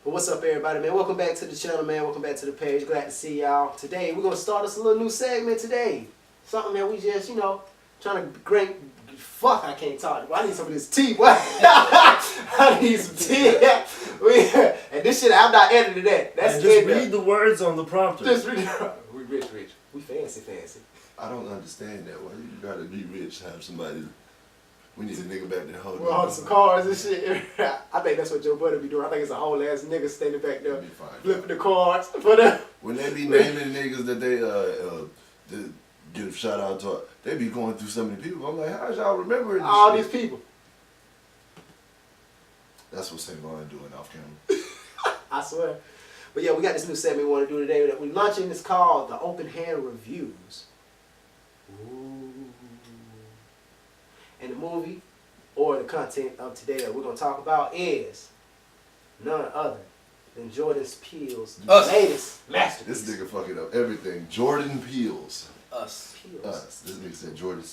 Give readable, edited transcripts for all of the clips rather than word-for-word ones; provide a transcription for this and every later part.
But what's up, everybody, man? Welcome back to the channel, man. Welcome back to the page. Glad to see y'all. Today, we're going to start us a little new segment today. Something that we just, trying to drink. Fuck, I can't talk. I need some of this tea, boy. I need some tea. And this shit, I'm not editing that. That's just read the words on the prompter. Just read We rich. We fancy. I don't understand that. Why you gotta be rich to have somebody... We need a nigga back there holding. We're on some cars and shit. I think that's what Joe Buddy be doing. I think it's a whole ass nigga standing back there flipping the cards. When they be naming niggas that they give a shout out to, they be going through so many people. I'm like, how y'all remember all these people? That's what St. Vaughn doing off camera. I swear. But yeah, we got this new segment we want to do today that we're launching. It's called the Open Hand Reviews. Ooh. And the movie or the content of today that we're going to talk about is none other than Jordan Peele's latest masterpiece. This nigga fucking up everything. Jordan Peele's. Us. This nigga said Jordan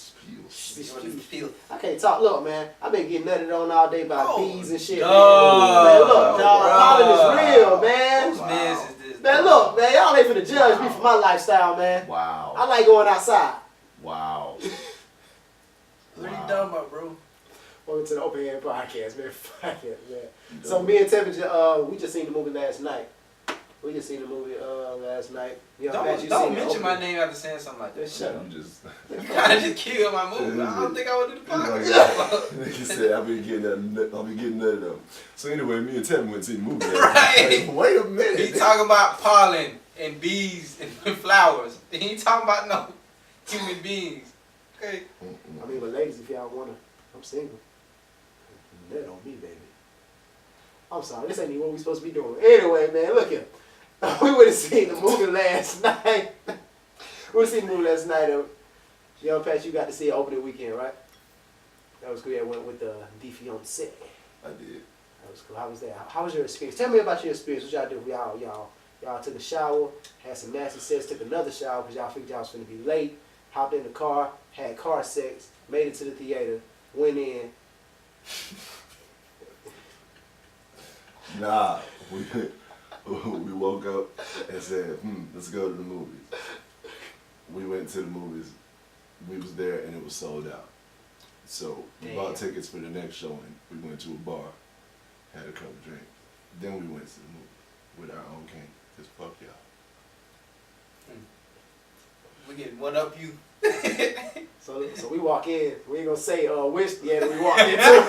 Peele. I can't talk. Look, man, I've been getting nutted on all day by bees and shit. Man, look, dog, Colin is real, man. Whose biz is this? Man, look, man, y'all ain't finna judge me for my lifestyle, man. Wow. I like going outside. Wow. What are you talking about, bro? Welcome to the Open Hand Podcast, man. Fuck it, man. So me and Tevin, we just seen the movie last night. We just seen the movie last night. Don't mention my name after saying something like that. Shut up. You kinda just killed my movie. I don't think I would do the podcast. Nigga said I'll be getting that up. So anyway, me and Tevin went to see the movie. Right. Like, wait a minute. He talking about pollen and bees and flowers. He ain't talking about no human beings. Okay. I mean, but ladies, if y'all wanna, I'm single. That on me, baby. I'm sorry, this ain't even what we supposed to be doing. Anyway, man, look here. We went and seen the movie last night. Young Pat, you got to see it opening weekend, right? That was cool. I went with the fiancé. I did. That was cool. How was that? How was your experience? Tell me about your experience. What y'all did? Y'all took a shower, had some nasty sex, took another shower because y'all figured y'all was finna be late. Hopped in the car, had car sex, made it to the theater, went in. Nah, we woke up and said, let's go to the movies. We went to the movies. We was there and it was sold out. So we bought tickets for the next showing. We went to a bar, had a couple drinks. Then we went to the movie with our own king. Just fuck y'all. We getting one up you. So we walk in. We ain't gonna say which theater we walked into.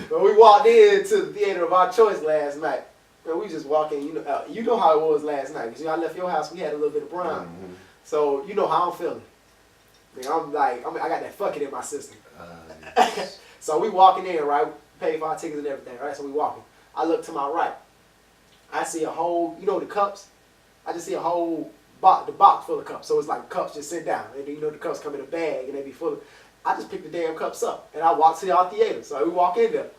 But we walked into the theater of our choice last night. And we just walk in. You know how it was last night. Because I left your house. We had a little bit of brown. Mm-hmm. So you know how I'm feeling. I got that fucking in my system. Yes. So we walking in, right? Paid for our tickets and everything, right? So we walking. I look to my right. I see a whole, the cups. I just see a whole the box full of cups. So it's like cups just sit down. And the cups come in a bag and they be full of. I just pick the damn cups up and I walk to our theater. So we walk in there.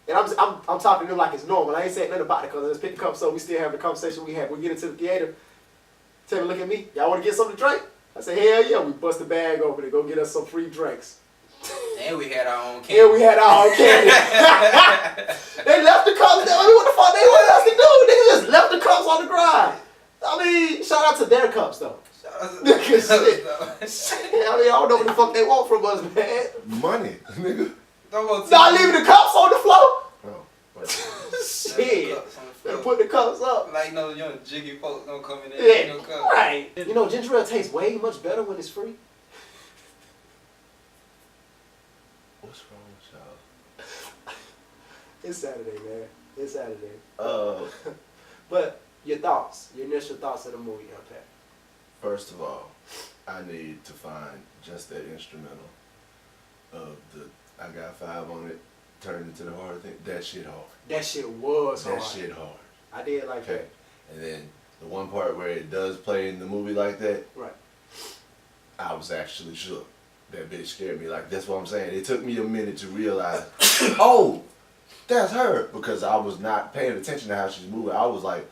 And I'm talking to them like it's normal. I ain't saying nothing about it because I just pick the cups up. We still have the conversation we had. We get into the theater. Tevin look at me. Y'all want to get something to drink? I say, hell yeah. We bust the bag open and go get us some free drinks. And we had our own candy. Yeah, we had our own candy. They left the cups there. I mean, what the fuck they want us to do? Niggas just left the cups on the ground. I mean, shout out to their cups though. Shit. I mean, I don't know what the fuck they want from us, man. Money, nigga. Not leaving the cups on the floor. Oh, shit. They put the cups up. Like no young jiggy folks don't come in there. Yeah, No cups. right. Ginger ale tastes way much better when it's free. what's wrong with y'all? It's Saturday, man. It's Saturday. But your initial thoughts of the movie, Yng Pat. First of all, I need to find just that instrumental of the I Got 5 on it, turned into the hard thing. That shit hard. That shit was hard. That shit hard. I did like that. And then the one part where it does play in the movie like that, right? I was actually shook. That bitch scared me. Like, that's what I'm saying. It took me a minute to realize, oh, that's her. Because I was not paying attention to how she's moving. I was like,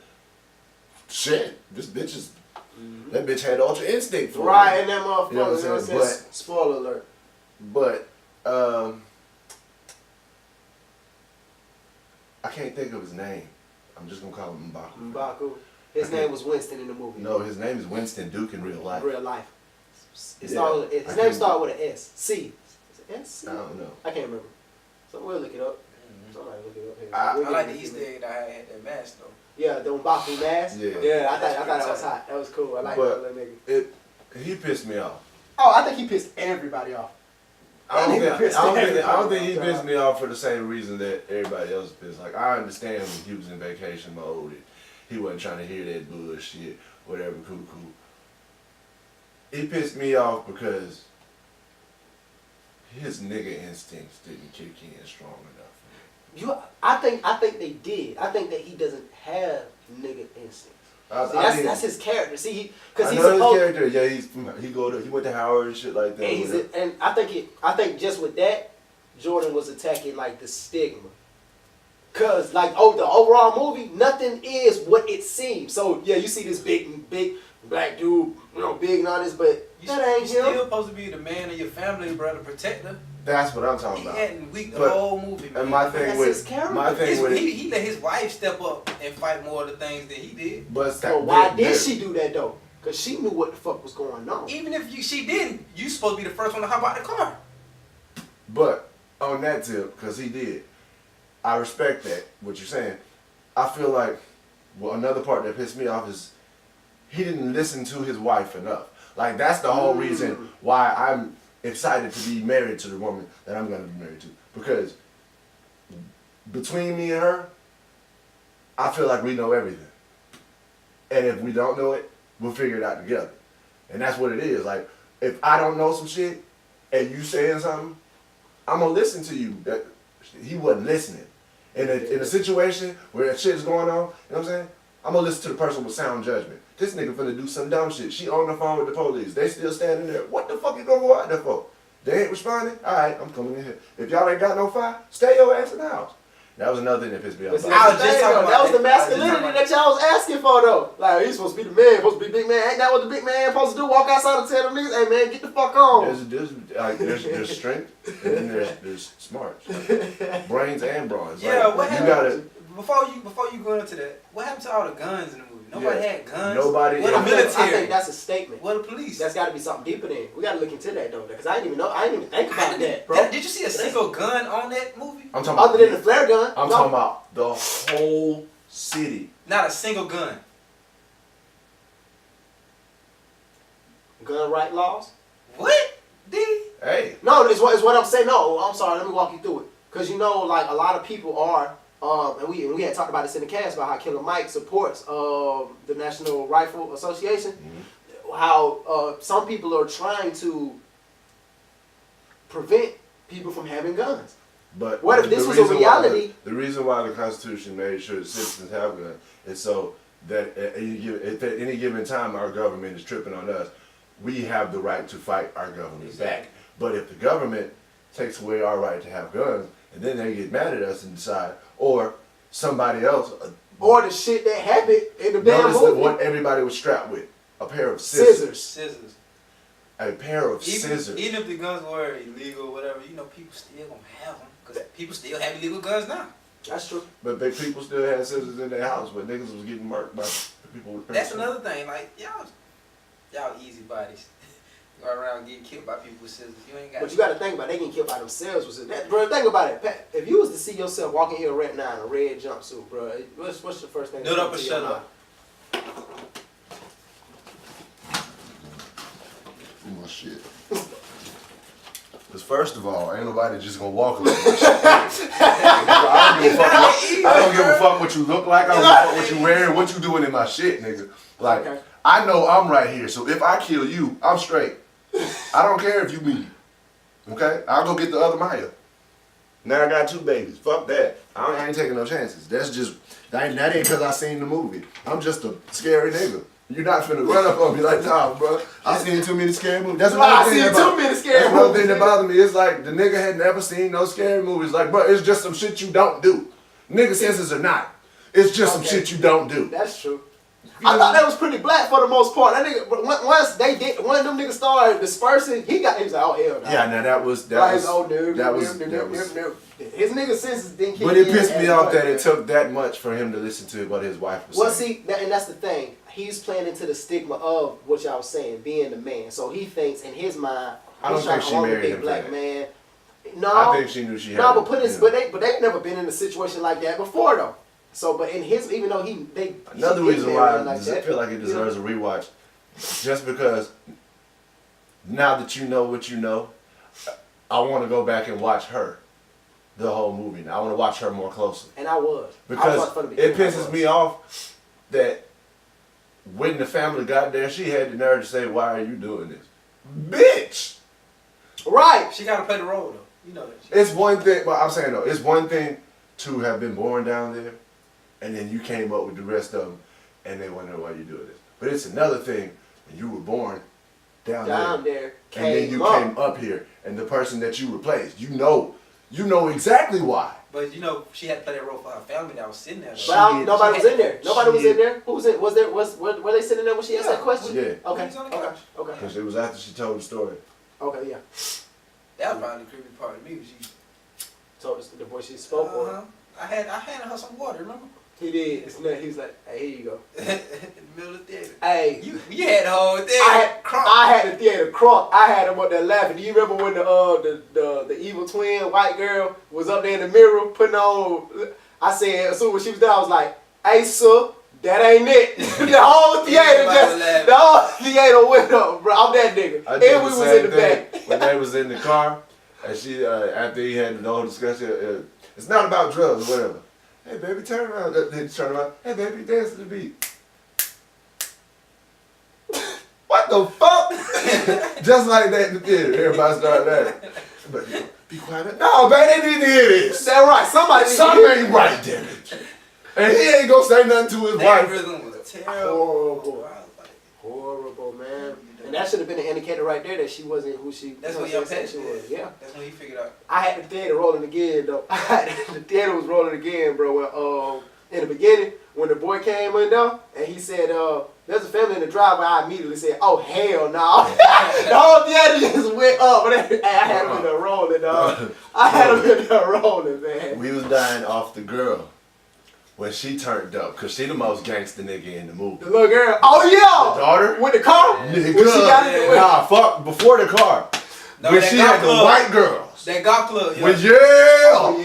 shit, this bitch is, that bitch had Ultra Instinct for right, me. and that motherfucker, you know what I'm saying? Spoiler alert. But, I can't think of his name. I'm just gonna call him M'Baku. M'Baku. His name was Winston in the movie. No, his name is Winston Duke in real life. Real life. His Yeah, name started with an S. C. Is it S? I don't know. I can't remember. So we'll look it up. Somebody look it up here. I like the Easter egg that I had that mask though. Yeah, the M'Baku mask. Yeah. I thought that was hot. That was cool. I like that little nigga. He pissed me off. Oh, I think he pissed everybody off. I don't think he pissed me off for the same reason that everybody else pissed. Like, I understand when he was in vacation mode and he wasn't trying to hear that bullshit, whatever, cool. He pissed me off because his nigga instincts didn't kick in strong enough. I think they did. I think that he doesn't have nigga instincts. That's his character. See, because he's his character. Yeah, he went to Howard and shit like that. And I think just with that, Jordan was attacking like the stigma. Cause like the overall movie, nothing is what it seems. So yeah, you see this big black dude, big and all this, but that ain't him. You're still supposed to be the man of your family, brother, protector. That's what I'm talking about. He hadn't weak the whole movie, man. And my thing with he let his wife step up and fight more of the things that he did. But why did she do that though? Cause she knew what the fuck was going on. Even if she didn't, you supposed to be the first one to hop out the car. But on that tip, cause he did, I respect that. What you're saying, I feel like another part that pissed me off is he didn't listen to his wife enough. Like that's the whole reason why I'm excited to be married to the woman that I'm going to be married to. Because between me and her, I feel like we know everything. And if we don't know it, we'll figure it out together. And that's what it is. Like, if I don't know some shit and you saying something, I'm going to listen to you. He wasn't listening. In a situation where that shit is going on, you know what I'm saying? I'm going to listen to the person with sound judgment. This nigga finna do some dumb shit. She on the phone with the police. They still standing there. What the fuck you gonna go out there for? They ain't responding? Alright, I'm coming in here. If y'all ain't got no fire, stay your ass in the house. That was another thing that pissed me off. That was the masculinity that y'all was asking for though. Like, he's supposed to be the man, supposed to be big man. Ain't that what the big man supposed to do? Walk outside and tell them niggas, hey man, get the fuck on. There's strength and then there's smarts. Like, brains and brawns. Yeah, like, what happened? Before you go into that, what happened to all the guns in the movie? Nobody had guns. Nobody. What the military? I think that's a statement. What the police? That's got to be something deeper than. We got to look into that though, because I didn't even think about that, bro. Did you see a single gun on that movie? I'm talking about, other than the flare gun. I'm talking about the whole city. Not a single gun. Gun right laws. What? Hey. No, it's what I'm saying. No, I'm sorry. Let me walk you through it. Because like a lot of people are. And we had talked about this in the cast about how Killer Mike supports the National Rifle Association. Mm-hmm. How some people are trying to prevent people from having guns. But what if this was a reality? The reason why the Constitution made sure that citizens have guns is so that at any given time our government is tripping on us, we have the right to fight our government back. But if the government takes away our right to have guns, and then they get mad at us and decide, or somebody else, or the shit that happened in the damn movie. What everybody was strapped with, a pair of scissors. A pair of scissors. Even if the guns were illegal or whatever, people still gonna have them because people still have illegal guns now. That's true. But people still had scissors in their house, but niggas was getting murked by people with. That's another thing. Like y'all easy bodies. Go around getting killed by people with scissors. You ain't got. But you got to think about it, they getting killed by themselves. Bro, think about it, Pat. If you was to see yourself walking here right now in a red jumpsuit, bro, what's your first thing? Nut up or shut up. My shit. Because first of all, ain't nobody just gonna walk like that. I don't give a fuck what you look like. I don't give a fuck what you wearing, what you doing in my shit, nigga. Like, okay. I know I'm right here, so if I kill you, I'm straight. I don't care if you me. Okay? I'll go get the other Maya. Now I got 2 babies. Fuck that. I ain't taking no chances. That ain't because I seen the movie. I'm just a scary nigga. You're not finna run up on me like, nah, bro. I seen too many scary movies. That's another thing that bothered me. It's like the nigga had never seen no scary movies. Like, bro, it's just some shit you don't do. Nigga senses or not. It's just some shit you don't do. That's true. I thought that was pretty black for the most part. That nigga, but once one of them niggas started dispersing, he was like, oh hell no. Yeah, now that was his nigga senses didn't kick in. But it pissed me off that it took that much for him to listen to what his wife was saying. Well, see, and that's the thing. He's playing into the stigma of what y'all was saying, being the man. So he thinks in his mind, I don't think she married him black man. No, I think she knew she had. No, but they've never been in a situation like that before though. So, but in his, even though another reason why I feel like it deserves a rewatch, just because now that you know what you know, I want to go back and watch her, the whole movie. Now I want to watch her more closely. And I was because it pisses me off that when the family got there, she had the nerve to say, "Why are you doing this, bitch?" Right. She got to play the role though. You know that. It's one thing, but I'm saying though, it's one thing to have been born down there. And then you came up with the rest of them, and they wonder why you doing this. But it's another thing when you were born down there, and then you came up here, and the person that you replaced, you know exactly why. But you know, she had to play that role for her family that was sitting there. But nobody was in there. Nobody was in there. Who was it? Were they sitting there when she asked that question? Yeah. Okay. Because it was after she told the story. Okay, yeah. That was probably the creepy part of me. When she told us the boy she spoke on. I handed her some water. Remember? He did. He was like, "Hey, here you go." In the middle of the theater. Hey, you had the whole thing. I had the theater crunk. I had him up there laughing. Do you remember when the evil twin white girl was up there in the mirror putting on? I said, as soon as she was there, I was like, "Hey, sir, that ain't it." The whole theater went up, bro. I'm that nigga. And we was in the back. When they was in the car, and she after he had the whole discussion, it's not about drugs or whatever. Hey baby, turn around. Then turn around. Hey baby, dance to the beat. What the fuck? Just like that in the theater, everybody started laughing. But be quiet. No, man, they need to hear this. That's right. Something ain't right, damn it. And he ain't gonna say nothing to his wife. That rhythm was terrible. Horrible, man. And that should have been an indicator right there that she wasn't who she. That's what your pet she was. Yeah. That's when he figured out. I had the theater rolling again though. The theater was rolling again, bro. In the beginning, when the boy came in there and he said, "There's a family in the driveway," I immediately said, "Oh hell no!" The whole theater just went up. But I had him in there rolling, dog. I had him in there rolling, man. We was dying off the girl when she turned up, cause she the most gangster nigga in the movie. The little girl. Oh yeah. The daughter with the car. Nigga. When she got it. Nah, fuck before the car. No, when she had the white girls. That golf club. Yeah. Oh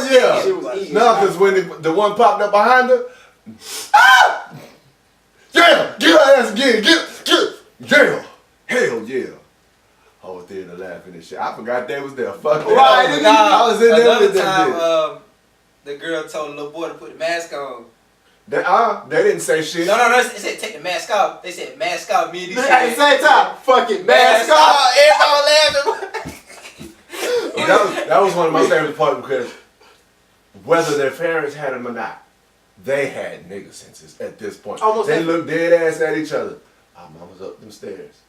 yeah. She was easy. No, cause when the one popped up behind her. Ah! Yeah, get her ass again. Get. Yeah. Hell yeah. Whole theater laughing and shit. I forgot they was there. Fuck that. Right, I was in there with time, that. The girl told the little boy to put the mask on. They didn't say shit. No. They said take the mask off. They said mask off. Me and these at the same time, fucking mask off. Everybody laughing. That was one of my favorite parts because whether their parents had them or not, they had nigga senses at this point. They looked dead ass at each other. Our mama's up them stairs.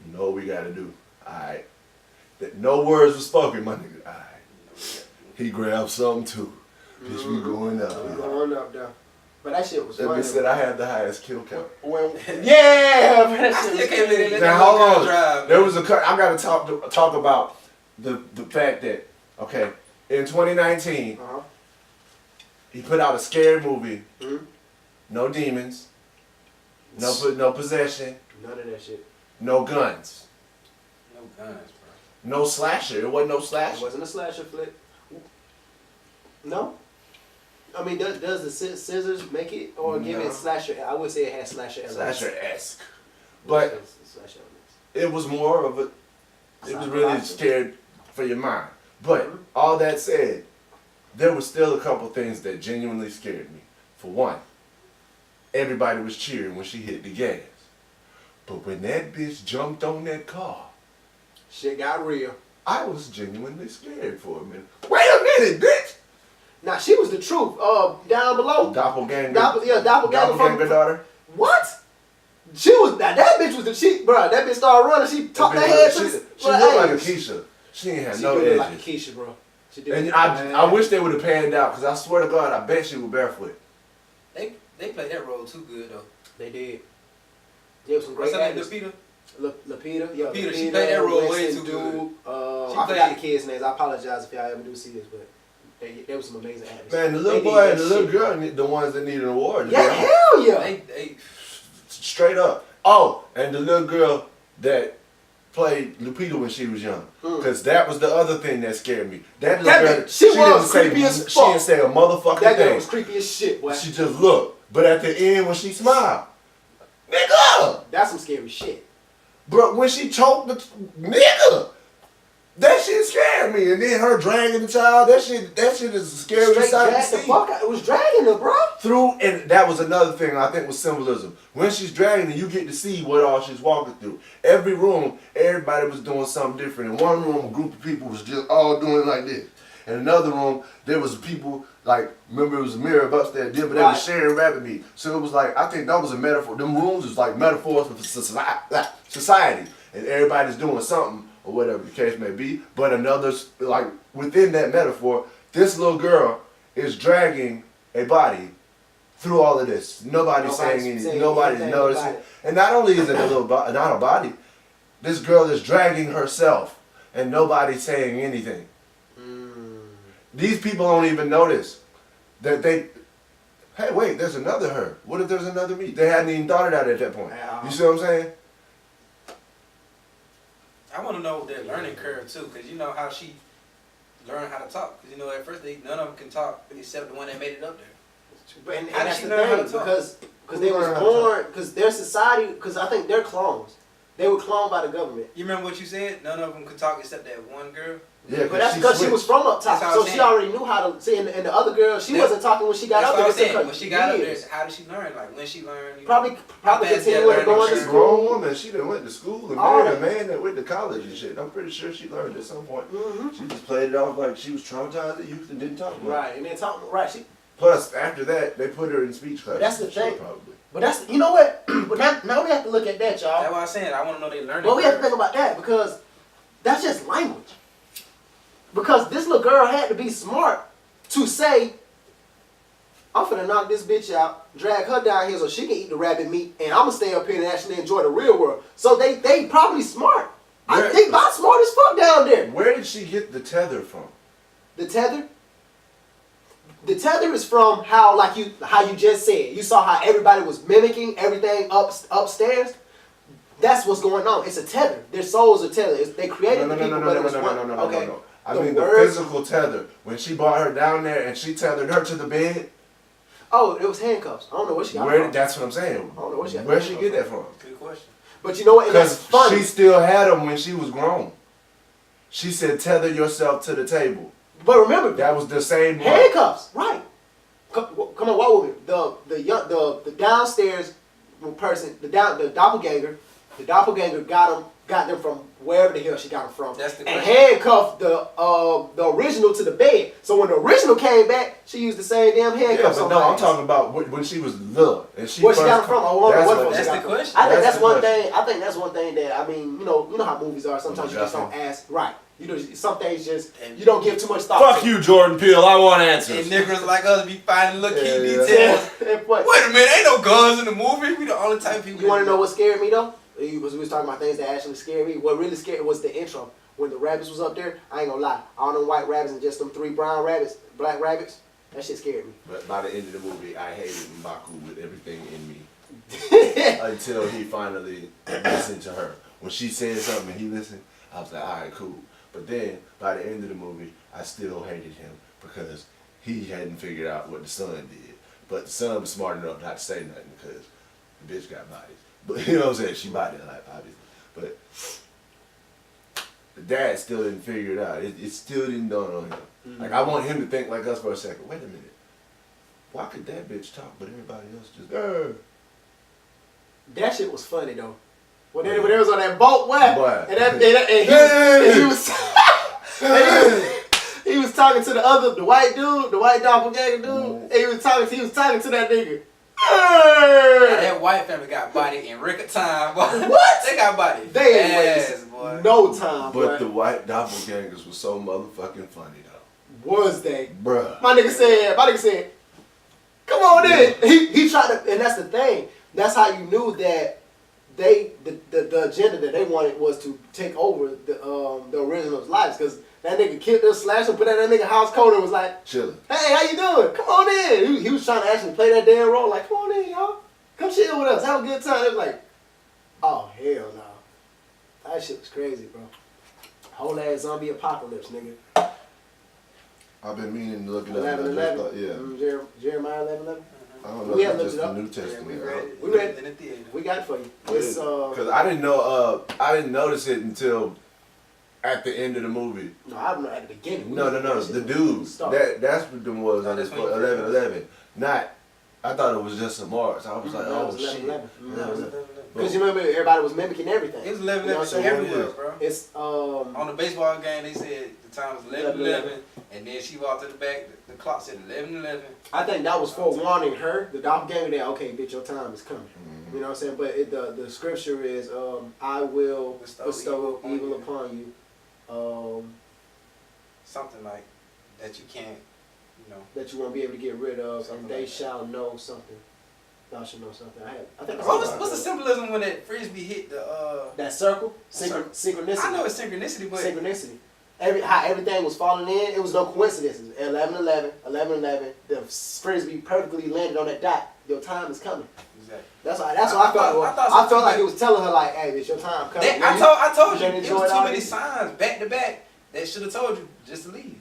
You know what we gotta do. Alright. No words were spoken, my nigga. Alright. He grabbed something too. Bitch, we going up. We going up there. But that shit was funny. That bitch said I had the highest kill count. Yeah, man, that shit was crazy. Now hold on. There was I gotta talk about the fact that, okay, in 2019, he put out a scary movie. No demons. No possession. None of that shit. No guns. No guns, bro. No slasher. It wasn't no slasher. It wasn't a slasher flick. No. I mean, does the scissors make it or give it slasher? I would say it has slasher elements. Slasher-esque. But it was more of a. It was really scared for your mind. But all that said, there was still a couple things that genuinely scared me. For one, everybody was cheering when she hit the gas. But when that bitch jumped on that car, shit got real. I was genuinely scared for a minute. Wait a minute, bitch! Now she was the truth. Down below. Doppelganger. Doppelganger daughter. What? She was that bitch was the cheat, bro. That bitch started running. She topped that head. She looked like a Keisha. She ain't had no edges. She looked like a Keisha, bro. And I wish they would have panned out because I swear to God, I bet she was barefoot. They played that role too good though. They did. There was some great What's her name? actors. Lupita? Lapita, yeah. Lupita, she played that role way Winston too good. Duke, She I played- forgot the kids' names. I apologize if y'all ever do see this, but there was some amazing actors. Man, the They little did boy that and the little shit. girl, the ones that need an award. Yeah, hell yeah. They Straight up. Oh, and the little girl that played Lupita when she was young. Because that was the other thing that scared me. That little girl, bitch, she was creepy as She didn't fuck. say a motherfucking That girl thing. was creepy as shit, boy. She just looked. But at the end, when she smiled, nigga! That's some scary shit. Bro, when she choked the nigga, that shit scared me. And then her dragging the child, that shit is a scary Straight sight to dragged the see. fuck out. It was dragging her, bro. And that was another thing I think was symbolism. When she's dragging her, you get to see what all she's walking through. Every room, everybody was doing something different. In one room, a group of people was just all doing like this. In another room, there was people, like, remember it was a mirror upstairs, but they Right. was sharing rapid meat. So it was like, I think that was a metaphor. Them rooms was like metaphors for society. And everybody's doing something, or whatever the case may be. But another, like, within that metaphor, this little girl is dragging a body through all of this. Nobody's saying anything. Nobody's noticing. And not only is it a little not a body, this girl is dragging herself, and nobody's saying anything. These people don't even notice that they. Hey, wait, there's another her. What if there's another me? They hadn't even thought of that at that point. You see what I'm saying? I want to know their learning curve too, because you know how she learned how to talk. Because you know at first none of them can talk except the one that made it up there. And How did that's she the learn how thing, to talk? because they was born, because their society, because I think they're clones. They were cloned by the government. You remember what you said? None of them could talk except that one girl. Yeah, But that's because she was from up top, That's what so I'm she saying. already knew how to. See, and the other girl, she wasn't talking when she got That's up what there. I'm saying. It took her When she got up there, years. how did she learn? Like when she learned? You Probably how fast continuing that to going to learning She's a curve? grown school. woman. She done went to school and All married a that. man that went to college and shit. I'm pretty sure she learned at some point. Mm-hmm. She just played it off like she was traumatized at youth and didn't talk about it. Right, and then talking right. Plus, after that, they put her in speech class. That's the thing. Probably. But that's you know what. But now we have to look at that, y'all. That's what I'm saying. I want to know they learning. But we have to curve. think about that because that's just language. Because this little girl had to be smart to say, I'm finna knock this bitch out, drag her down here so she can eat the rabbit meat, and I'm gonna stay up here and actually enjoy the real world. So they probably smart. I think about smart as fuck down there. Where did she get the tether from? The tether? The tether is from how you just said. You saw how everybody was mimicking everything upstairs. That's what's going on. It's a tether. Their souls are tethered. They created the people, but it was one. Okay. No. I mean the physical tether. When she brought her down there and she tethered her to the bed. Oh, it was handcuffs. I don't know where she got it from. That's what I'm saying. I don't know where she got Where'd that she from. get that from? Good question. But you know what? And that's Because funny. she still had them when she was grown. She said, tether yourself to the table. But remember, That was the same one. handcuffs, right? Come on, walk with me. The downstairs person, the doppelganger got them from wherever the hell she got them from. That's the and question. handcuffed the original to the bed. So when the original came back, she used the same damn Yeah, handcuffs. but on no, her I'm ass. talking about when she was little. And she Where she first got it from? I wonder That's what what- from she That's got the it from. question. I think That's that's the one question. thing. I think that's one thing that I mean, you know how movies are. Sometimes you just don't ask. Right. You know, some things just you don't give too much thought. Fuck to. you, Jordan Peele. I want And answers. niggas like us be finding little key Yeah. details. Yeah. But Wait a minute, ain't no guns in the movie. We the only type of people. you want to know what scared me though? We was talking about things that actually scared me. What really scared was the intro. When the rabbits was up there, I ain't gonna lie. All them white rabbits and just them 3 brown rabbits, black rabbits, that shit scared me. But by the end of the movie, I hated M'Baku with everything in me. Until he finally listened to her. When she said something and he listened, I was like, alright, cool. But then, by the end of the movie, I still hated him because he hadn't figured out what the son did. But the son was smart enough not to say nothing because the bitch got bodies. But you know what I'm saying? She bodied her life, obviously. But the dad still didn't figure it out. It still didn't dawn on him. Mm-hmm. Like, I want him to think like us for a second. Wait a minute. Why could that bitch talk, but everybody else just, That shit was funny though. When they was on that boat, what? Boy. And he was talking to the white dude, the white doppelganger dude. And he was talking to that nigga. That white family got body in record time. Boy. What? They got body. They ain't fast, wasted boy. no time, But the boy. white doppelgangers were so motherfucking funny though. Was they? Bruh. My nigga said, Come on in. He tried to, and that's the thing. That's how you knew that the agenda that they wanted was to take over the original's lives, because that nigga killed them, slashed him, put that nigga house coat and was like, chilling. hey, how you doing? Come on in. He was trying to actually play that damn role, like, come on in, y'all. Come chill with us. Have a good time. It was like, oh, hell no. That shit was crazy, bro. Whole ass zombie apocalypse, nigga. I've been meaning to look it up. 11:11. Yeah. Jeremiah 11:11. I don't know. We If had it's looked just it the up. New Testament. We read it. We read it. In the theater. We got it for you. It's Because I didn't know. I didn't notice it until at the end of the movie. no, I don't know at the beginning. No. The dude. That's what them was No, on that's this when you 11:11. Not. I thought it was just some Mars. I was like, No, it oh was shit. 11:11. No, it was 11:11. Because you remember everybody was mimicking everything. It was You know 11:11 what I'm saying? everywhere, bro. It's On the baseball game, they said the time was 11:11, and then she walked to the back. The clock said 11:11. I think that was forewarning her, the doppelganger, that okay, bitch, your time is coming. You know what I'm saying? But the scripture is, I will bestow evil upon you. Something like that you can't, That you won't be able to get rid of, Something and they like that. shall know something. Thou shalt know something. I think What's the symbolism when that frisbee hit the that circle? Circle. Synchronicity. I know it's synchronicity, but Synchronicity. How everything was falling in, it was no coincidences. 11:11, 11:11. The frisbee perfectly landed on that dot. Your time is coming. exactly. That's what I felt. I felt like it was telling her like, "Hey, bitch, your time coming." I told you, better it enjoy was it too all many this. signs back to back that should have told you just to leave.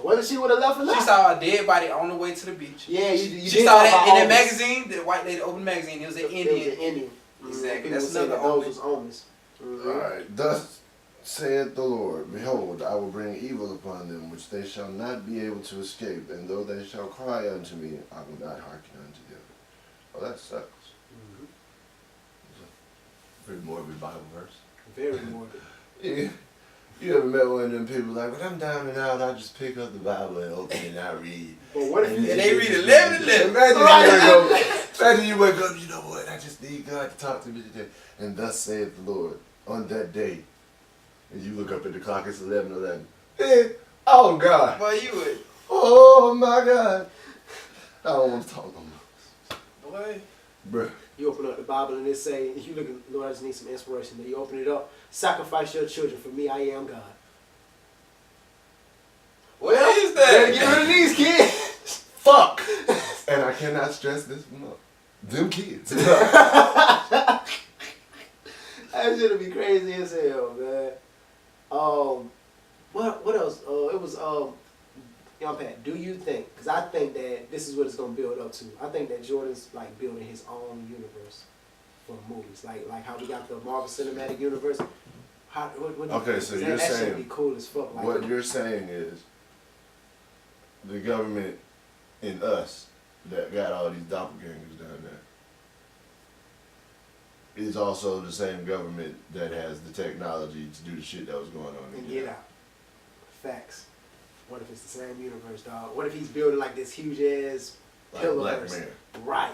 Whether she would have left or not. She saw a dead body on the way to the beach. Yeah, you She did saw talk that about in that omens. magazine, the white lady opened the magazine. It was an It was Indian. an Indian. Exactly. People That's would say another that those omen. was omens. Mhm. Alright, thus saith the Lord, behold, I will bring evil upon them, which they shall not be able to escape, and though they shall cry unto me, I will not hearken unto them. Oh, that sucks. Mhm. Pretty morbid Bible verse. Very morbid. Yeah. You ever met one of them people like, when I'm down and out, I just pick up the Bible and open it and I read. But what if you? And they read 11:11. Imagine you wake up, you know what, I just need God to talk to me today. And thus saith the Lord, on that day. And you look up at the clock, it's 11:11. Eh, oh God. Boy, you would. Oh my God. I don't want to talk no more. Boy. Bruh. You open up the Bible and it say, if you look at, Lord, I just need some inspiration. Then you open it up, sacrifice your children for me, I am God. What is Better that? get rid of these kids. Fuck. And I cannot stress this enough. Them kids. That shit'll be crazy as hell, man. What else? It was Young Pat, do you think, because I think that this is what it's going to build up to. I think that Jordan's like building his own universe for movies. Like how we got the Marvel Cinematic Universe. What Okay, so you're that saying, should be cool as fuck. Like, what you're saying is the government in us that got all these doppelgangers down there is also the same government that has the technology to do the shit that was going on and in Get Out. Facts. What if it's the same universe, dog? What if he's building like this huge ass like pillar Black verse? Mirror. Right.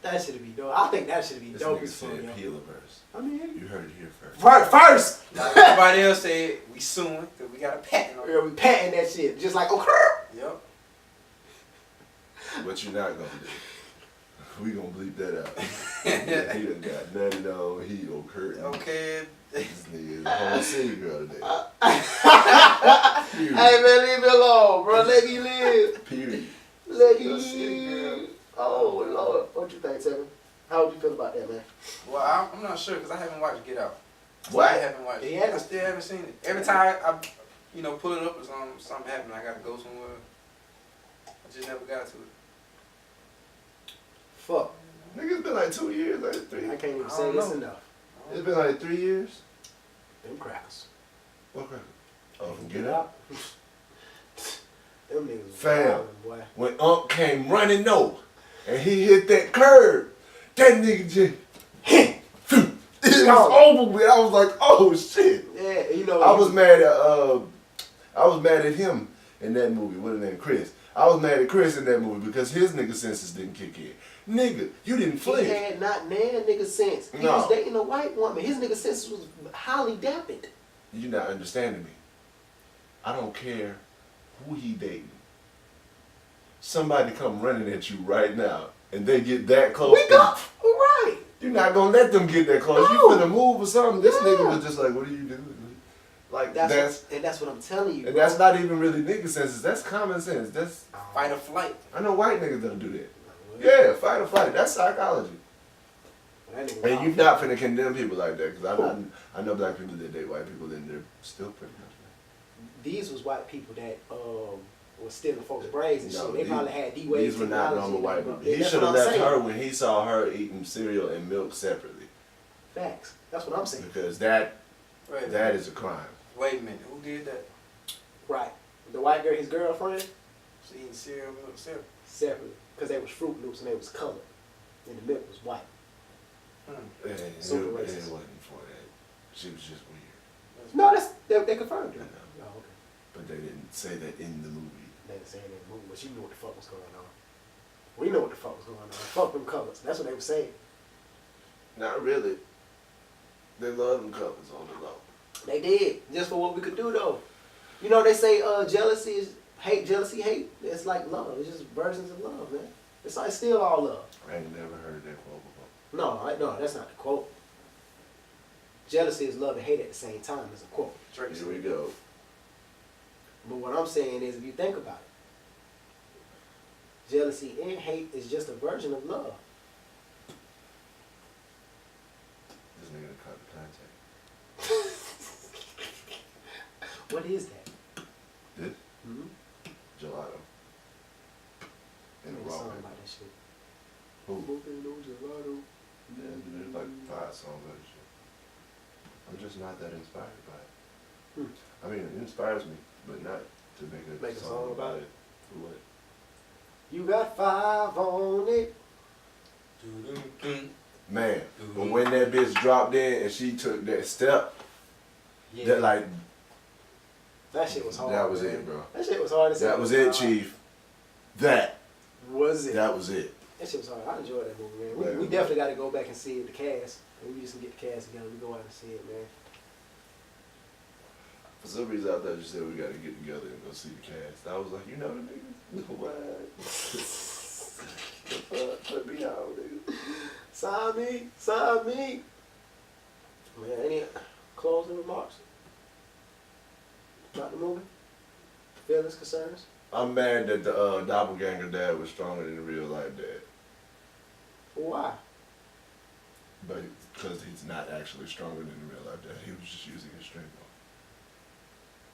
That should be dope. I think that should be This dope nigga as fuck, said yo. Peele-verse. I mean, You heard it here first. first. Like everybody else said, we suing because we got a patent on Yeah, it. we patent that shit, just like okay. Yep. What you not gonna do? We gonna bleep that out. He done got nutted on, he occurred. Okay. This nigga is a whole city girl today. Hey man, leave me alone, bro. Let me live. Period. Let me Go city girl. live. Oh Lord, what you think, Tevin? How would you feel about that, man? Well, I'm not sure because I haven't watched Get Out. What? I haven't watched He it. hasn't? I still haven't seen it. Every time I pull it up or something happen, I gotta go somewhere. I just never got to it. Fuck. Nigga, it's been like 2 years, like 3. I can't even I say don't this know. enough. It's been like 3 years. Them crackers. What crap? Oh, from Get Get Out? Them niggas was Fam. wildin', boy. When Unc came running over and he hit that curb, that nigga just hit. It was over with. I was like, oh shit. Yeah, you know. I was mad at him in that movie. What his name? Chris. I was mad at Chris in that movie because his nigga senses didn't kick in. Nigga, you didn't He flinch. had not nan nigga sense. He No. was dating a white woman. His nigga sense was highly dampened. You're not understanding me. I don't care who he dating. somebody come running at you right now and they get that close. We go. Right. You're not gonna let them get that close. No. You finna move or something. This nigga was just like, what are you doing? Like That's what I'm telling you. And bro. that's not even really nigga sense. That's common sense. That's Fight or flight. I know white niggas don't do that. Yeah, fight or flight. That's psychology. And you're not finna condemn people like that because I know black people that date white people and they're still pretty much right. These was white people that was stealing folks' braids and No, shit. They probably had D-Wave These were not technology normal white and people. He should have left her when he saw her eating cereal and milk separately. Facts. That's what I'm saying. Because that is a crime. Wait a minute, who did that? Right. The white girl, his girlfriend, She eating cereal, milk, cereal. separately. Because they was Fruit Loops and they was colored. And the milk was white. And Super it racist. wasn't for that. She was just weird. No, they confirmed it. I know. Oh, okay. But they didn't say that in the movie. They didn't say it in the movie, but you knew what the fuck was going on. We know what the fuck was going on. Fuck them colors. That's what they were saying. Not really. They love them colors on the low. They did. Just for what we could do, though. You know, they say jealousy is hate. Jealousy, hate. It's like love. It's just versions of love, man. It's like still all love. I ain't never heard that quote before. No, that's not the quote. Jealousy is love and hate at the same time is a quote. Here we go. But what I'm saying is, if you think about it, jealousy and hate is just a version of love. This nigga done cut the contact. What is that? This? Mm-hmm. Gelato. In Made the a raw song paper. about that shit. Who? Smoking no gelato. Yeah, there's like 5 songs of that shit. I'm just not that inspired by it. I mean, it inspires me, but not to make a song about it. For what? You got 5 on it. Man, but when that bitch dropped in and she took that step, that like, that shit was hard. that was man. it, bro. That shit was hard to say. That was it, Chief. That Was it? That was it. That shit was hard. I enjoyed that movie, man. Man. We definitely got to go back and see it, the cast. And we just can get the cast together. We go out and see it, man. For some reason, I thought you said we got to get together and go see the cast. I was like, you know the niggas? What? The fuck? Let me out, nigga. Sign me. Man, any closing remarks about the movie? Feelings, concerns? I'm mad that the doppelganger dad was stronger than the real life dad. Why? But because he's not actually stronger than the real life dad. He was just using his strength.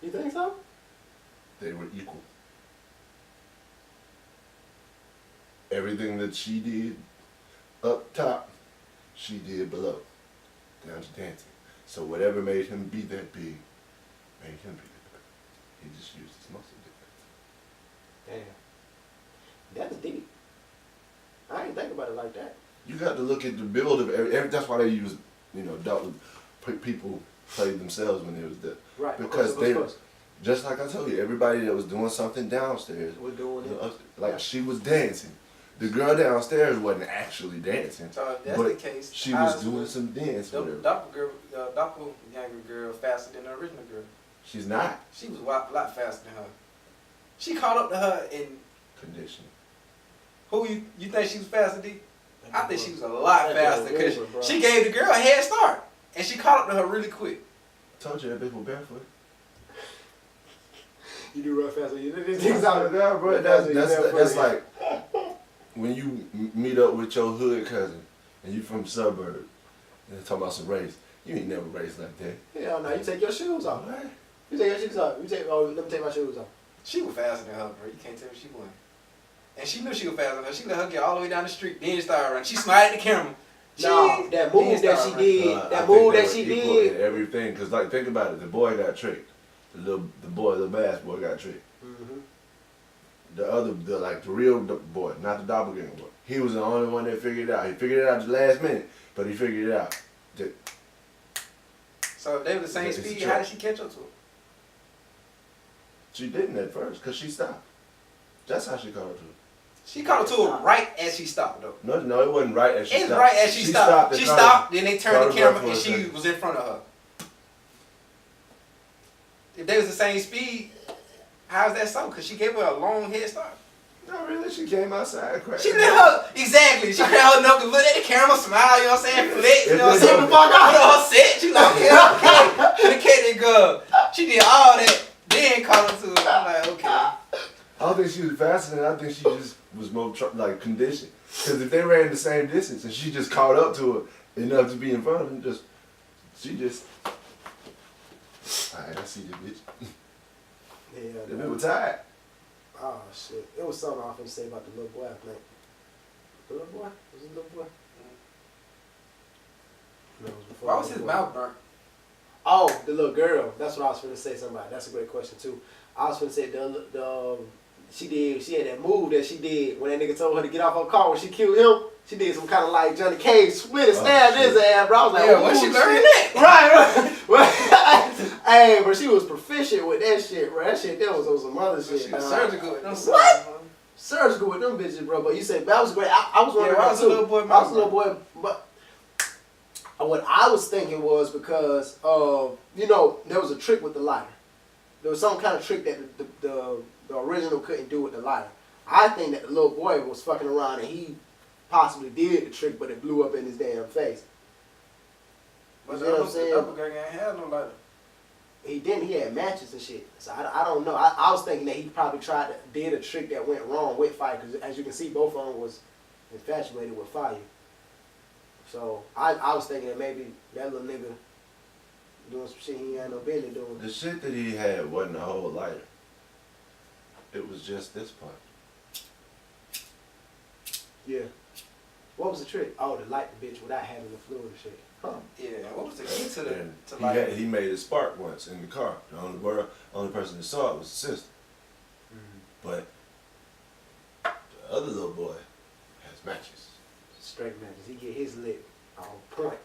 You think so? They were equal. Everything that she did up top, she did below, down to dancing. So whatever made him be that big, made him be that big. He just used his muscle different. Damn. That's deep. I ain't think about it like that. You got to look at the build of every that's why they use, people played themselves when they was there. Right. Because of course. Just like I told you, everybody that was doing something downstairs, We're doing it. like she was dancing. The girl downstairs wasn't actually dancing. So if that's but the case, she was doing some dance the with her. doppelganger girl faster than the original girl. She's not. She was a lot faster than her. She caught up to her in Conditioning. who you think she was faster, D? I think she was a lot That faster girl because moving, bro. she gave the girl a head start and she caught up to her really quick. Told you that bitch was barefoot. You do real fast when you do these Things things out out of there, bro. That's like when you meet up with your hood cousin and you from the suburb and they talking about some race. You ain't never raced like that. Hell no, you take your shoes off. What? You take your shoes off. Let me take my shoes off. She was faster than her, bro. You can't tell me she won. And she knew she was faster than her. She let her get all the way down the street, then started running. She smiled at the camera. No, that move that she did, I think they were equal in everything. Cause like think about it, the boy got tricked. The bass boy got tricked. Mm-hmm. The real boy, not the doppelganger boy. He was the only one that figured it out. He figured it out at the last minute, but he figured it out. So if they were the same It's speed, true. how did she catch up to her? She didn't at first, cause she stopped. That's how she caught up to her. She caught up to her right as she stopped, though. No, it wasn't right as she It's stopped. right as she stopped. She stopped, then they turned caught the her camera breath for and a she second. was in front of her. If they was the same speed, how's that so? Because she gave her a long head start. Not really. She came outside crying. She let her, exactly. She let her enough to look at the camera, smile, you know what I'm saying? Flex, you know what I'm saying? Put her set. She like, okay, girl. She did all that. Then call her to it. I'm like, okay. I don't think she was faster than I think she just was more like conditioned. Because if they ran the same distance and she just caught up to her enough to be in front of him, she just. Alright, I see you, bitch. Yeah. They were tired. Oh shit! It was something I was gonna say about the little boy. I think. The little boy? Was it the little boy? No, it was before. Why was his mouth burnt? Oh, the little girl. That's what I was gonna say. Somebody. That's a great question too. I was gonna say she had that move that she did when that nigga told her to get off her car when she killed him. She did some kind of like Johnny Cage split and stabbed his ass, bro. I was like, yeah, when she learned that? Right. Hey, bro, she was proficient with that shit, bro. That shit, that was on some other shit. She was surgical with them. What? Surgical with them bitches, bro. But you said that was great. I was wondering. Yeah, I was a little boy. I was a little boy, but what I was thinking was because there was a trick with the lighter. There was some kind of trick that the original couldn't do with the lighter. I think that the little boy was fucking around and he possibly did the trick, but it blew up in his damn face. But you know what I'm saying? The doppelganger ain't had no lighter. He didn't. He had matches and shit. So I don't know. I was thinking that he probably did a trick that went wrong with fire, because as you can see, both of them was infatuated with fire. So I was thinking that maybe that little nigga doing some shit he ain't had no business doing. The shit that he had wasn't a whole lighter. It was just this part. Yeah. What was the trick? Oh, to light the bitch without having the fluid and shit. Huh. Yeah, what was the key to the He, lighter? he made it spark once in the car. The only person that saw it was the sister. But the other little boy has matches. Straight matches. He get his lick on point.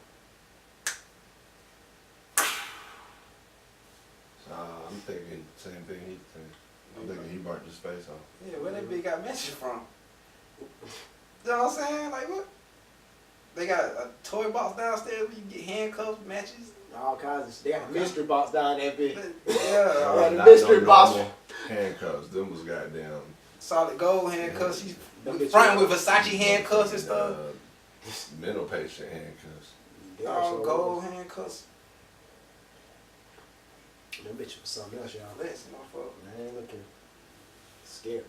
So I'm thinking same thing he thinks. I'm thinking he burnt his face off. Yeah, where that bitch got matches from? You know what I'm saying? Like what? They got a toy box downstairs where you can get handcuffs, matches. All kinds of shit. They got a mystery box down that bitch. Yeah, the mystery box. Handcuffs. Them was goddamn. solid gold handcuffs. She's fronting with Versace handcuffs and stuff. Mental patient handcuffs. All gold handcuffs. Them bitches was something else, y'all. Listen, motherfucker. Man, looking scary.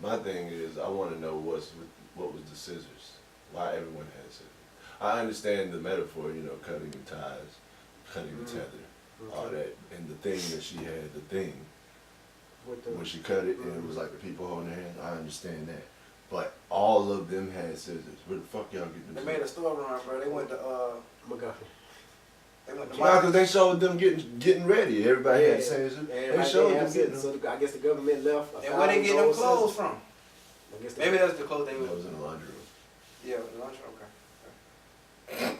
My thing is, I want to know what was the scissors. Why everyone had scissors. I understand the metaphor, you know, cutting the ties, cutting the tether, all that, and the thing that she had, the thing. When she cut it and it was like the people holding their hands, I understand that. But all of them had scissors. Where the fuck y'all get them? They made a store run, bro. They went to McGuffin. They went to Yeah, because they showed them getting ready. Everybody had scissors. They showed them getting. So I guess the government left. And where they get them clothes from? I guess Maybe that's the clothes they was in the laundry room. Yeah, the laundry room. Okay.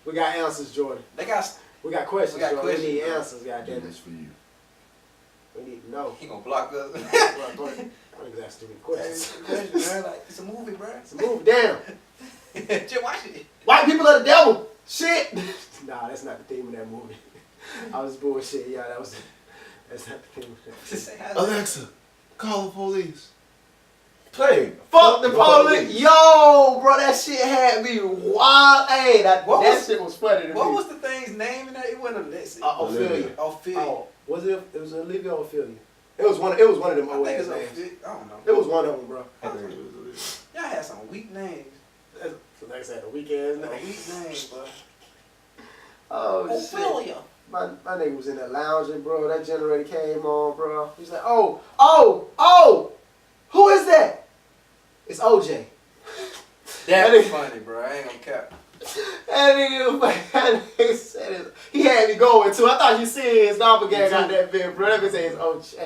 We got answers, Jordan. We got questions, we got Jordan. questions, We need bro. answers, goddamn This it. for you. We need to know. He gonna block us. I think that's stupid questions. Question, man. Like, it's a movie, bro. It's a movie, damn. Just watch it. White people are the devil. Shit. Nah, that's not the theme of that movie. I was bullshit. Yeah, that's not the theme of that. Alexa, call the police. Play. Fuck the police. Yo, bro, that shit had me wild. Hey, that shit was funny to me. What was the thing's name in that? It wasn't Alexis. Ophelia. Ophelia. Oh, was it? It was Olivia or Ophelia. It was one of them I old think ass it's names. Ophelia. I don't know. It was one of them, bro. I think it was Olivia. Y'all had some weak names. Like I said, the weak ass name. Weak names, bro. Oh, shit. Ophelia. My nigga was in there lounging, bro. That generator came on, bro. He's like, oh, who is that? It's OJ. That was funny, bro. I ain't gonna cap. That nigga said it. He had me going too. I thought you seen his doppelganger out that bit, bro. That bitch said it's OJ.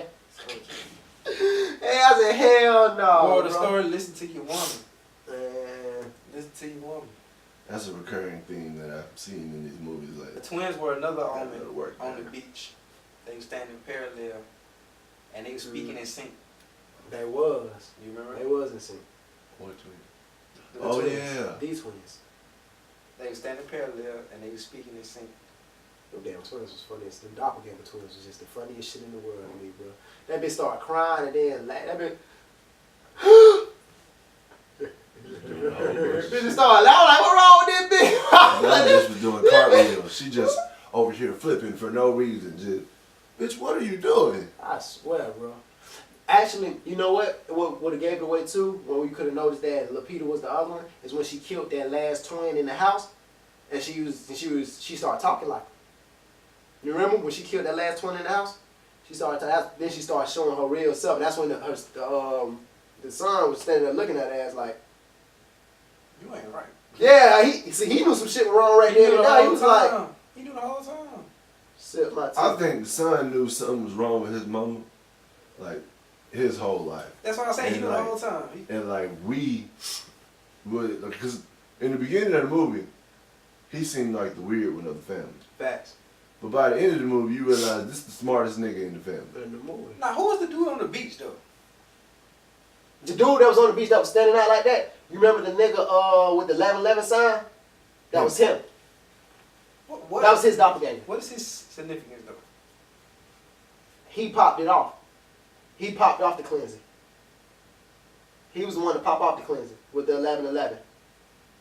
Hey, I said, hell no. Moral of the story, listen to your woman. Man. Listen to your woman. That's a recurring theme that I've seen in these movies. Like The twins were another on on the beach. They were standing parallel, and they were speaking in sync. They was. You remember? They was in sync. What twin? The Oh twins. yeah. These twins. They were standing parallel, and they were speaking in sync. Them damn twins was funny. The doppelganger twins was just the funniest shit in the world to me, bro. That bitch started crying and then laugh. That bitch. Bitch just started laughing like, what wrong with this bitch? That bitch was doing cartwheels. She just over here flipping for no reason. Just, bitch, what are you doing? I swear, bro. Actually, you know what? What would have gave it away too, when we could have noticed that Lapita was the other one, is when she killed that last twin in the house, and she started talking like. You remember when she killed that last twin in the house? She started then she started showing her real self. And that's when the son was standing there looking at her ass like, you ain't right. yeah, he knew some shit was wrong right there. He was like, he knew the whole time. Sip my tea. I think the son knew something was wrong with his mama, like his whole life. That's what I say. He knew the whole time. And like we would, because in the beginning of the movie, he seemed like the weird one of the family. Facts. But by the end of the movie, you realize this is the smartest nigga in the family. In the movie. Now, who was the dude on the beach though? The dude that was on the beach that was standing out like that. You remember the nigga with the 1111 sign? That was him. What? That was his doppelganger. What is his significance though? He popped it off. He popped off the cleansing. He was the one to pop off the cleansing with the 1111.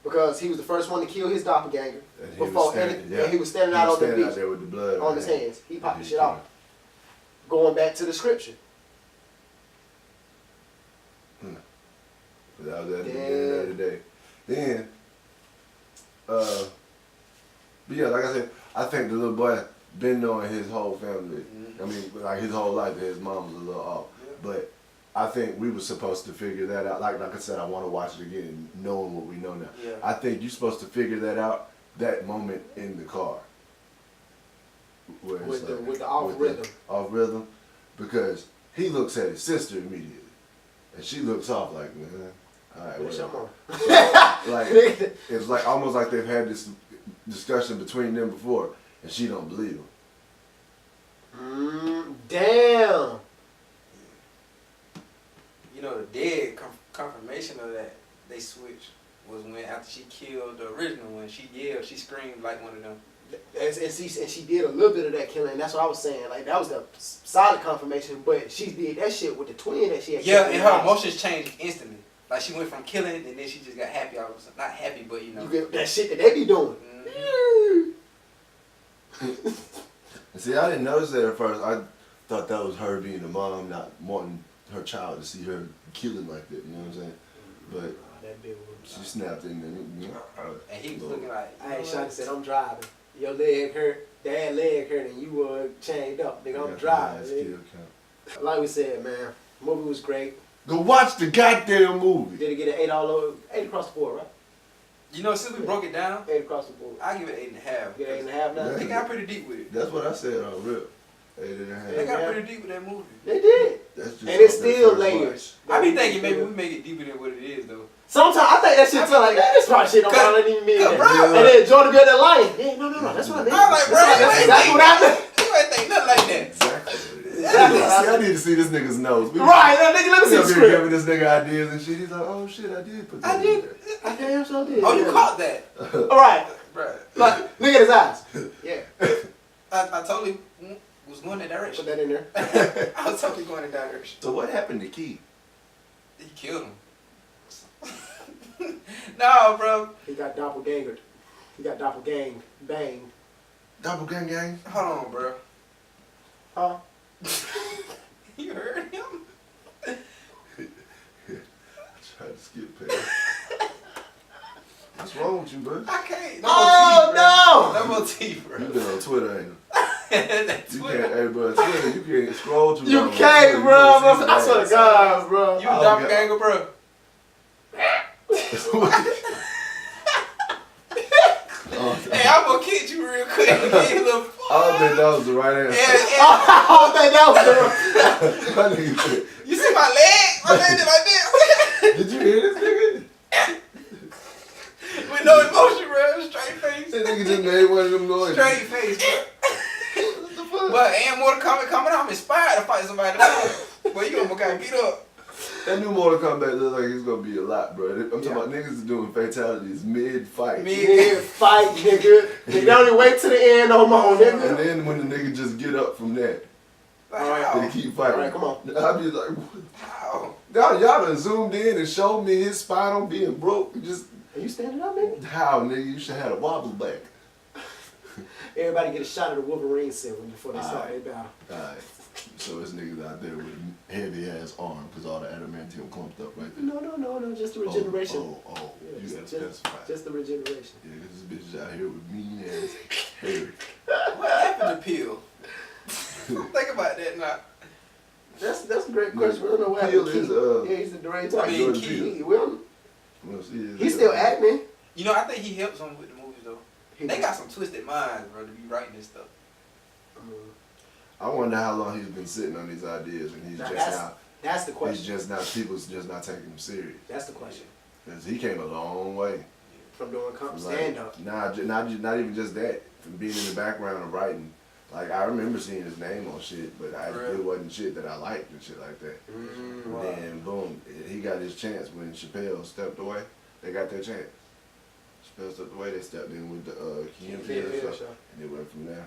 Because he was the first one to kill his doppelganger. And he was standing out on the beach there with the blood on his hands. He popped the shit off. Going back to the scripture. That was at the beginning of the day. Then, but yeah, like I said, I think the little boy been knowing his whole family. I mean, like his whole life that his mom was a little off. Yeah. But I think we were supposed to figure that out. Like I said, I want to watch it again, knowing what we know now. Yeah. I think you're supposed to figure that out that moment in the car. With the off rhythm. Off rhythm, because he looks at his sister immediately, and she looks off like, man, all right, whatever. Like it's like almost like they've had this discussion between them before, and she don't believe him. Damn. You know, the dead confirmation of that they switched was when after she killed the original one, she yelled, she screamed like one of them. And she did a little bit of that killing. That's what I was saying. Like that was the solid confirmation. But she did that shit with the twin that she had. Yeah, and her emotions changed instantly. Like she went from killing and then she just got happy all of a sudden. Not happy, but you know. That shit that they be doing. See, I didn't notice that at first. I thought that was her being a mom, not wanting her child to see her killing like that. You know what I'm saying? But she snapped in there. And he was looking like. Hey, Shawty said, I'm driving. Your leg hurt, dad leg hurt, and you were chained up. Nigga, I'm driving. Like we said, man, the movie was great. Go watch the goddamn movie. Did it get an 8 all over? 8 across the board, right? You know, since we broke it down, 8 across the board. I give it 8.5. Get 8.5 now? They got pretty deep with it. That's what I said on RIP. 8.5. They got pretty deep with that movie. They did. That's just and it's still layers. I be thinking maybe we make it deeper than what it is, though. Sometimes I think that shit tell like, this probably shit don't even mean that. And then Jordan be at that lion. Yeah, no, that's what I mean. I'm like, bro, that's what I mean. You ain't think nothing like that. Exactly. I need to see this nigga's nose. Right, nigga, let me see the script. Giving this nigga ideas and shit. He's like, oh shit, I did put that in there. I damn sure did. Oh, you caught that. All right. Right. Like, look at his eyes. Yeah. I totally was going that direction. Put that in there. I was totally going that direction. So what happened to Key? He killed him. No, bro. He got doppelgangered. He got doppelganged. Banged. Doppelgang gang? Hold on, bro. Huh? You heard him? I tried to skip past. What's wrong with you, bro? I can't. Oh, no! Double T, bro. You been on Twitter, ain't you? That You Twitter. can't, hey, bro, Twitter, you can't scroll too long. You can't, bro. I swear to God, bro. You a doppelganger, bro. Hey, I'm gonna kick you real quick and give you a little. I don't think that was the right answer. Yeah. I don't think that was the You see my leg? My leg did like this. Did you hear this nigga? With no emotion, bro. Straight face. This nigga just made one of them noises. Straight face, bro. What the fuck? But and more coming out, I'm inspired to fight somebody. But you almost got beat up. That new Mortal Kombat looks like it's gonna be a lot, bro. I'm talking about niggas is doing fatalities mid-fight. Mid-fight, nigga. They don't wait to the end no more, nigga. And then when the nigga just get up from that, they keep fighting. Alright, come on. I be like, How? y'all done zoomed in and showed me his spinal being broke. Just Are you standing up, nigga? how, nigga? You should have a wobble back. Everybody get a shot of the Wolverine serum before they start their battle. Alright. So it's niggas out there with a heavy ass arm because all the adamantium clumped up right there. No, just the regeneration. Oh. Yeah, You gotta just, specify. just the regeneration. Yeah, cause this bitch is out here with mean ass hair. What happened to Peele? Think about that now. That's a great question. We don't know what happened Peele to is, Keith. Yeah, he's the director. I mean, Jordan Keith. Peele. We don't, Well, see, he's still acting. You know, I think he helps them with the movies though. They got some twisted minds, bro, to be writing this stuff. I wonder how long he's been sitting on these ideas and That's the question. he's just not, people's just not taking him serious. That's the question. Because he came a long way. From doing From stand up. Not even just that. From being in the background of writing. Like, I remember seeing his name on shit, but it wasn't shit that I liked and shit like that. Wow. Then, boom, he got his chance when Chappelle stepped away. They got their chance. Chappelle stepped away, they stepped in with the Key and Peele show. And it went from there.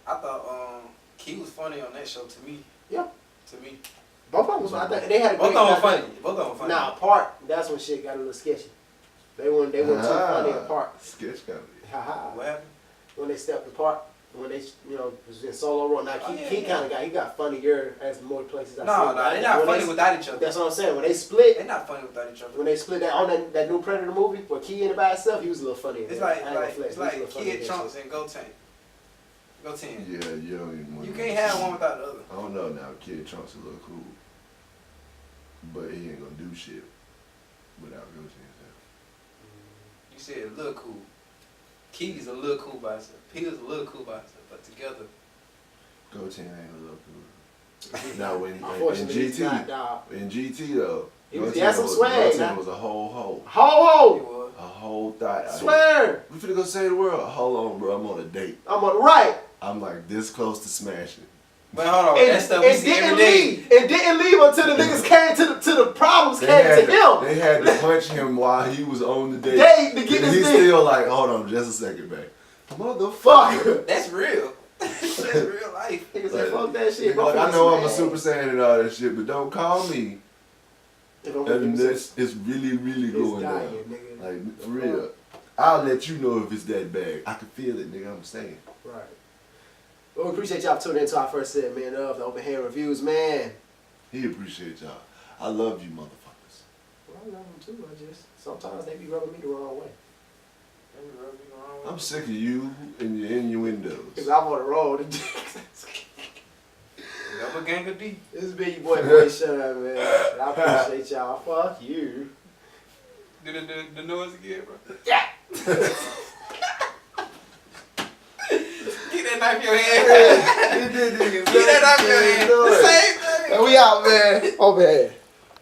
I thought Key was funny on that show to me. Yeah. To me. Both of them was, I think they had a Both great of them funny. Both of them funny. Nah, apart, that's when shit got a little sketchy. They weren't too funny apart. Sketch comedy. What happened? When they stepped apart, when they, was in solo role. Now, he got funnier as more places I see. No, they're not funny without each other. That's what I'm saying. When they split, They're not funny without each other. when they split that on that new Predator movie, where Key in it by itself, he was a little funny. It's like Kid Trunks and Go Tank. Go 10. Yeah, you don't even want You can't have one without the other. I don't know now. Kid Trunks a little cool. But he ain't gonna do shit without Go 10. You said a little cool. Key's a little cool by himself. Peele's a little cool by himself, but together. Go 10 ain't a little cool. Now when in Unfortunately, he's not, GT, dog. in GT though, He had some swag, Go 10 man. was a whole, It Ho! was. a whole thought. Swear! We finna go save the world. Hold on, bro. I'm on a date. I'm on the right. I'm like this close to smashing. But hold on, that stuff we see every day. It didn't leave until the niggas came to the problems came to him. They had to punch him while he was on the date. To get and this he's thing. still like, hold on, just a second, man. Motherfucker. That's real. That's real life. Niggas say, fuck that shit. Like, I know I'm a Super Saiyan and all that shit, but don't call me. And this is really, really going down. Nigga. Like, for real. I'll let you know if it's that bad. I can feel it, nigga. I'm saying. Right. Well, we appreciate y'all tuning into our first segment of the Open Hand Reviews, man. He appreciate y'all. I love you, motherfuckers. Well, I love them too. Sometimes they be rubbing me the wrong way. I'm sick of you and your innuendos. Because I'm on the road. Double gang of D. This has been your boy KwaShonne, man. And I appreciate y'all. Fuck you. Do the noise again, bro. Yeah. Keep that knife in your hand. Keep that knife in your hand. The same thing. And we out, man. Over here.